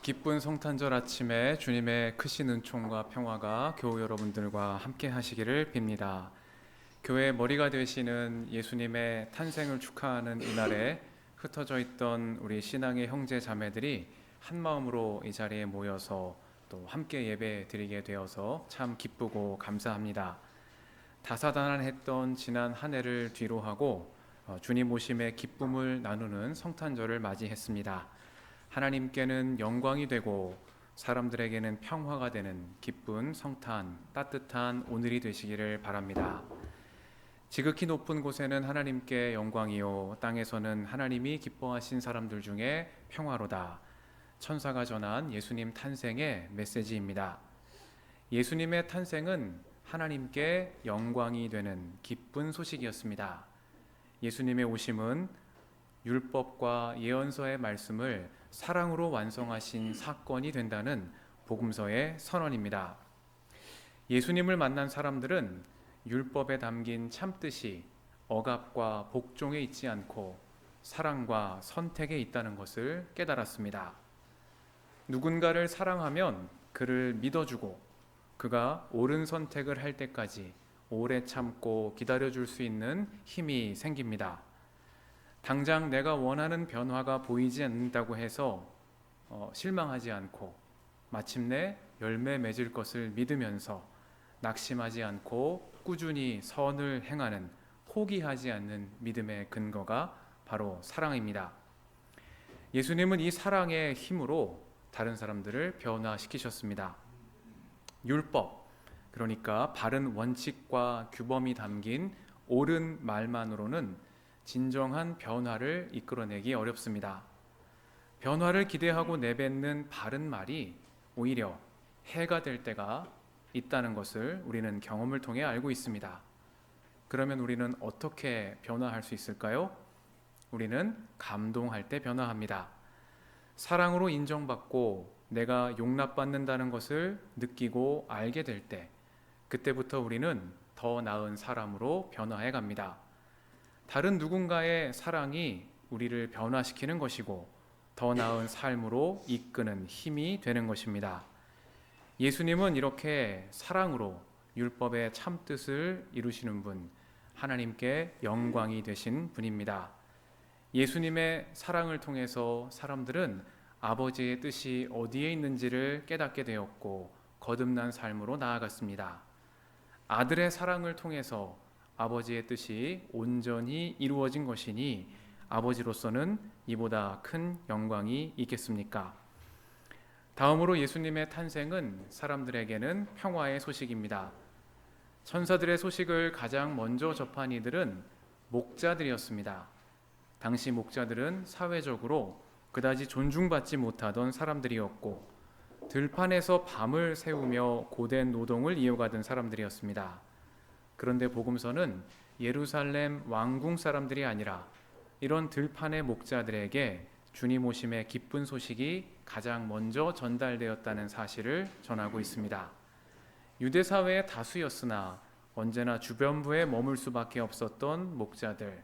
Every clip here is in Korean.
기쁜 성탄절 아침에 주님의 크신 은총과 평화가 교우 여러분들과 함께 하시기를 빕니다. 교회의 머리가 되시는 예수님의 탄생을 축하하는 이날에 흩어져 있던 우리 신앙의 형제 자매들이 한 마음으로 이 자리에 모여서 또 함께 예배 드리게 되어서 참 기쁘고 감사합니다. 다사다난했던 지난 한 해를 뒤로하고 주님 오심의 기쁨을 나누는 성탄절을 맞이했습니다. 하나님께는 영광이 되고 사람들에게는 평화가 되는 기쁜 성탄, 따뜻한 오늘이 되시기를 바랍니다. 지극히 높은 곳에는 하나님께 영광이요, 땅에서는 하나님이 기뻐하신 사람들 중에 평화로다. 천사가 전한 예수님 탄생의 메시지입니다. 예수님의 탄생은 하나님께 영광이 되는 기쁜 소식이었습니다. 예수님의 오심은 율법과 예언서의 말씀을 사랑으로 완성하신 사건이 된다는 복음서의 선언입니다. 예수님을 만난 사람들은 율법에 담긴 참뜻이 억압과 복종에 있지 않고 사랑과 선택에 있다는 것을 깨달았습니다. 누군가를 사랑하면 그를 믿어주고 그가 옳은 선택을 할 때까지 오래 참고 기다려줄 수 있는 힘이 생깁니다. 당장 내가 원하는 변화가 보이지 않는다고 해서 실망하지 않고 마침내 열매 맺을 것을 믿으면서 낙심하지 않고 꾸준히 선을 행하는, 포기하지 않는 믿음의 근거가 바로 사랑입니다. 예수님은 이 사랑의 힘으로 다른 사람들을 변화시키셨습니다. 율법, 그러니까 바른 원칙과 규범이 담긴 옳은 말만으로는 진정한 변화를 이끌어내기 어렵습니다. 변화를 기대하고 내뱉는 바른 말이 오히려 해가 될 때가 있다는 것을 우리는 경험을 통해 알고 있습니다. 그러면 우리는 어떻게 변화할 수 있을까요? 우리는 감동할 때 변화합니다. 사랑으로 인정받고 내가 용납받는다는 것을 느끼고 알게 될 때, 그때부터 우리는 더 나은 사람으로 변화해 갑니다. 다른 누군가의 사랑이 우리를 변화시키는 것이고 더 나은 삶으로 이끄는 힘이 되는 것입니다. 예수님은 이렇게 사랑으로 율법의 참뜻을 이루시는 분, 하나님께 영광이 되신 분입니다. 예수님의 사랑을 통해서 사람들은 아버지의 뜻이 어디에 있는지를 깨닫게 되었고 거듭난 삶으로 나아갔습니다. 아들의 사랑을 통해서 아버지의 뜻이 온전히 이루어진 것이니 아버지로서는 이보다 큰 영광이 있겠습니까? 다음으로 예수님의 탄생은 사람들에게는 평화의 소식입니다. 천사들의 소식을 가장 먼저 접한 이들은 목자들이었습니다. 당시 목자들은 사회적으로 그다지 존중받지 못하던 사람들이었고 들판에서 밤을 새우며 고된 노동을 이어가던 사람들이었습니다. 그런데 복음서는 예루살렘 왕궁 사람들이 아니라 이런 들판의 목자들에게 주님 오심의 기쁜 소식이 가장 먼저 전달되었다는 사실을 전하고 있습니다. 유대 사회의 다수였으나 언제나 주변부에 머물 수밖에 없었던 목자들,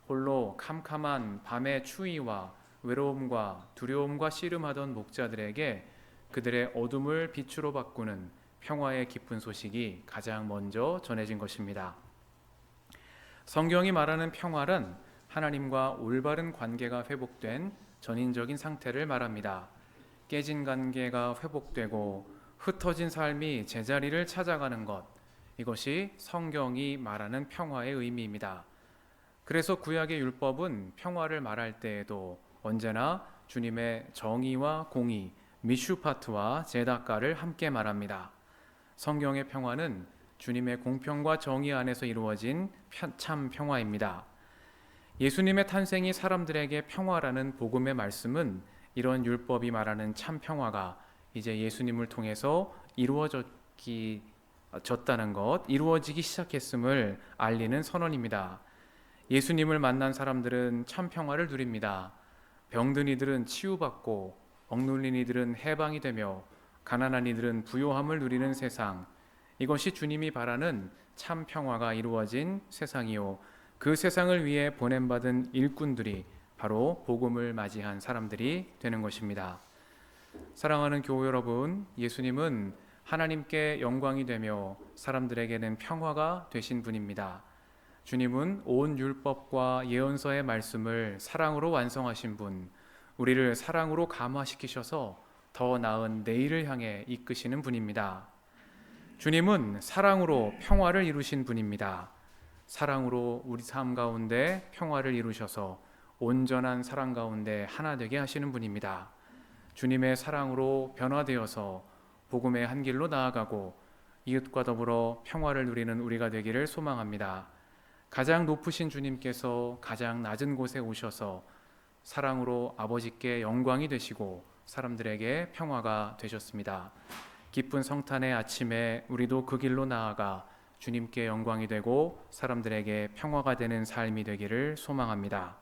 홀로 캄캄한 밤의 추위와 외로움과 두려움과 씨름하던 목자들에게 그들의 어둠을 빛으로 바꾸는 평화의 기쁜 소식이 가장 먼저 전해진 것입니다. 성경이 말하는 평화는 하나님과 올바른 관계가 회복된 전인적인 상태를 말합니다. 깨진 관계가 회복되고 흩어진 삶이 제자리를 찾아가는 것, 이것이 성경이 말하는 평화의 의미입니다. 그래서 구약의 율법은 평화를 말할 때에도 언제나 주님의 정의와 공의, 미슈파트와 제다가를 함께 말합니다. 성경의 평화는 주님의 공평과 정의 안에서 이루어진 참 평화입니다. 예수님의 탄생이 사람들에게 평화라는 복음의 말씀은 이런 율법이 말하는 참 평화가 이제 예수님을 통해서 이루어지기 시작했음을 알리는 선언입니다. 예수님을 만난 사람들은 참 평화를 누립니다. 병든 이들은 치유받고 억눌린 이들은 해방이 되며 가난한 이들은 부요함을 누리는 세상, 이것이 주님이 바라는 참 평화가 이루어진 세상이요, 그 세상을 위해 보냄받은 일꾼들이 바로 복음을 맞이한 사람들이 되는 것입니다. 사랑하는 교우 여러분, 예수님은 하나님께 영광이 되며 사람들에게는 평화가 되신 분입니다. 주님은 온 율법과 예언서의 말씀을 사랑으로 완성하신 분, 우리를 사랑으로 감화시키셔서 더 나은 내일을 향해 이끄시는 분입니다. 주님은 사랑으로 평화를 이루신 분입니다. 사랑으로 우리 삶 가운데 평화를 이루셔서 온전한 사랑 가운데 하나 되게 하시는 분입니다. 주님의 사랑으로 변화되어서 복음의 한 길로 나아가고 이웃과 더불어 평화를 누리는 우리가 되기를 소망합니다. 가장 높으신 주님께서 가장 낮은 곳에 오셔서 사랑으로 아버지께 영광이 되시고 사람들에게 평화가 되셨습니다. 기쁜 성탄의 아침에 우리도 그 길로 나아가 주님께 영광이 되고 사람들에게 평화가 되는 삶이 되기를 소망합니다.